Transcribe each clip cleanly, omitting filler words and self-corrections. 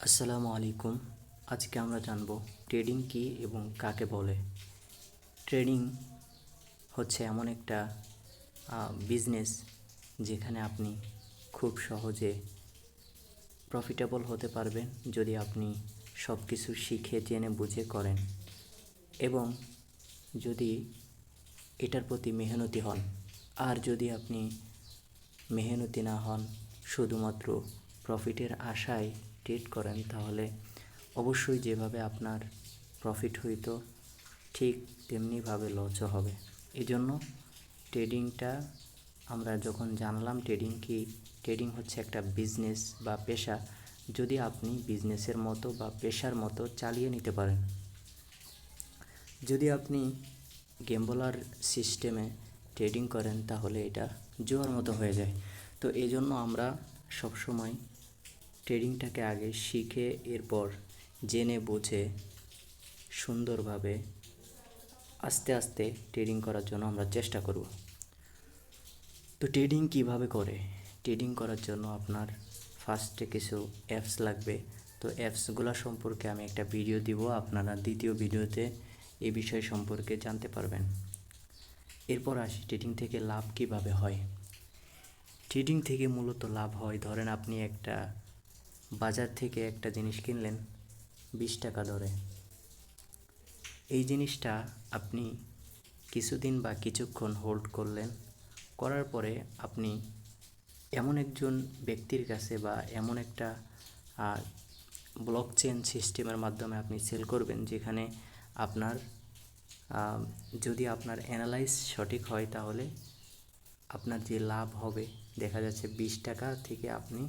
আসসালামু আলাইকুম। আজকে আমরা জানব ট্রেডিং কী এবং কাকে বলে। ট্রেডিং হচ্ছে এমন একটা বিজনেস যেখানে আপনি খুব সহজে প্রফিটেবল হতে পারবেন যদি আপনি সব কিছু শিখে জেনে বুঝে করেন এবং যদি এটার প্রতি মেহনতি হন। আর যদি আপনি মেহনতি না হন, শুধুমাত্র প্রফিটের আশায় ট্রেড করেন, তাহলে অবশ্যই যেভাবে আপনার প্রফিট হইতো ঠিক তেমনিভাবে লসও হবে। এজন্য ট্রেডিংটা আমরা যখন জানলাম ট্রেডিং কি, ট্রেডিং হচ্ছে একটা বিজনেস বা পেশা, যদি আপনি বিজনেসের মতো বা পেশার মতো চালিয়ে নিতে পারেন। যদি আপনি গ্যাম্বলার সিস্টেমে ট্রেডিং করেন তাহলে এটা জুয়ার মতো হয়ে যায়। তো এই জন্য আমরা সবসময় ট্রেডিংটাকে আগে শিখে এরপর জেনে বুঝে সুন্দরভাবে আস্তে আস্তে ট্রেডিং করার জন্য আমরা চেষ্টা করব। তো ট্রেডিং কিভাবে করে? ট্রেডিং করার জন্য আপনার ফার্স্টে কিছু অ্যাপস লাগবে। তো অ্যাপসগুলো সম্পর্কে আমি একটা ভিডিও দিব, আপনারা দ্বিতীয় ভিডিওতে এই বিষয় সম্পর্কে জানতে পারবেন। এরপর আসি ট্রেডিং থেকে লাভ কিভাবে হয়। ট্রেডিং থেকে মূলত লাভ হয়, ধরেন আপনি একটা বাজার থেকে একটা জিনিস কিনলেন 20 টাকা দরে। এই জিনিসটা আপনি কিছুদিন বা কিছুক্ষণ হোল্ড করলেন, করার পরে আপনি এমন একজন ব্যক্তির কাছে বা এমন একটা ব্লক চেন সিস্টেমের মাধ্যমে আপনি সেল করবেন, যেখানে আপনার যদি আপনার অ্যানালাইজ সঠিক হয় তাহলে আপনার যে লাভ হবে, দেখা যাচ্ছে 20 টাকা থেকে আপনি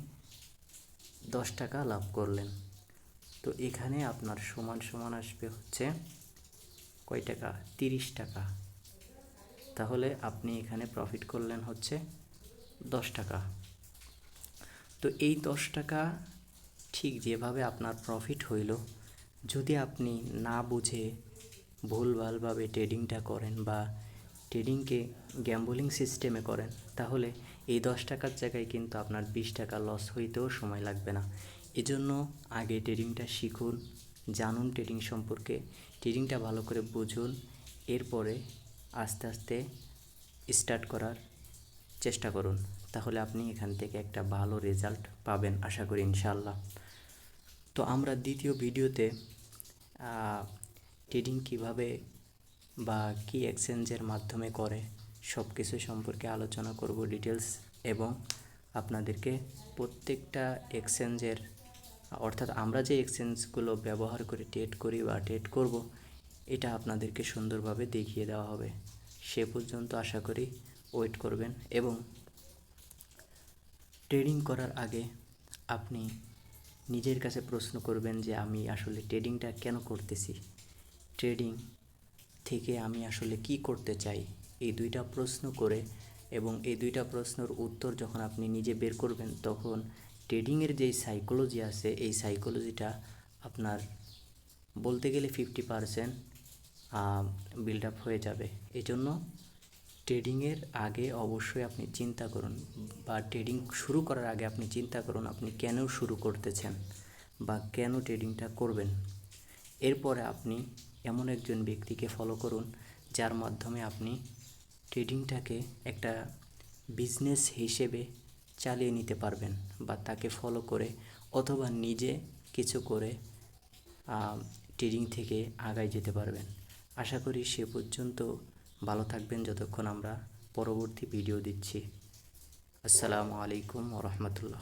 10 টাকা লাভ করলেন। তো এখানে আপনার সমান সমান আসবে হচ্ছে কয় টাকা? 30 টাকা। তাহলে আপনি এখানে প্রফিট করলেন হচ্ছে 10 টাকা। তো এই 10 টাকা ঠিক যেভাবে আপনার প্রফিট হইল, যদি আপনি না বুঝে ভুলভালভাবে ট্রেডিংটা করেন বা ট্রেডিংকে গ্যাম্বলিং সিস্টেমে করেন, তাহলে এই 10 টাকার জায়গায় কিন্তু আপনার 20 টাকা লস হইতেও সময় লাগবে না। এজন্য আগে ট্রেডিংটা শিখুন, জানুন ট্রেডিং সম্পর্কে, ট্রেডিংটা ভালো করে বুঝুন, এরপরে আস্তে আস্তে স্টার্ট করার চেষ্টা করুন। তাহলে আপনি এখান থেকে একটা ভালো রেজাল্ট পাবেন আশা করি ইনশাআল্লাহ। তো আমরা দ্বিতীয় ভিডিওতে ট্রেডিং কিভাবে বা কি এক্সচেঞ্জের মাধ্যমে করে সব কিছু সম্পর্কে আলোচনা করব ডিটেলস, এবং আপনাদেরকে প্রত্যেকটা এক্সচেঞ্জের, অর্থাৎ আমরা যে এক্সচেঞ্জগুলো ব্যবহার করে ট্রেড করি বা ট্রেড করব, এটা আপনাদেরকে সুন্দরভাবে দেখিয়ে দেওয়া হবে। সে পর্যন্ত আশা করি ওয়েট করবেন। এবং ট্রেডিং করার আগে আপনি নিজের কাছে প্রশ্ন করবেন যে আমি আসলে ট্রেডিংটা কেন করতেছি, ট্রেডিং থেকে আমি আসলে কি করতে চাই। এই দুইটা প্রশ্ন করে এবং এই দুইটা প্রশ্নের উত্তর যখন আপনি নিজে বের করবেন, তখন ট্রেডিংয়ের যেই সাইকোলজি আছে, এই সাইকোলজিটা আপনার বলতে গেলে 50% বিল্ড আপ হয়ে যাবে। এজন্য ট্রেডিংয়ের আগে অবশ্যই আপনি চিন্তা করুন, বা ট্রেডিং শুরু করার আগে আপনি চিন্তা করুন আপনি কেন শুরু করতেছেন বা কেন ট্রেডিংটা করবেন। এরপরে আপনি এমন একজন ব্যক্তিকে ফলো করুন যার মাধ্যমে আপনি ট্রেডিংটাকে একটা বিজনেস হিসেবে চালিয়ে নিতে পারবেন, বা তাকে ফলো করে অথবা নিজে কিছু করে ট্রেডিং থেকে আগায় যেতে পারবেন। আশা করি সে পর্যন্ত ভালো থাকবেন যতক্ষণ আমরা পরবর্তী ভিডিও দিচ্ছি। আসসালামু আলাইকুম ওয়া রাহমাতুল্লাহ।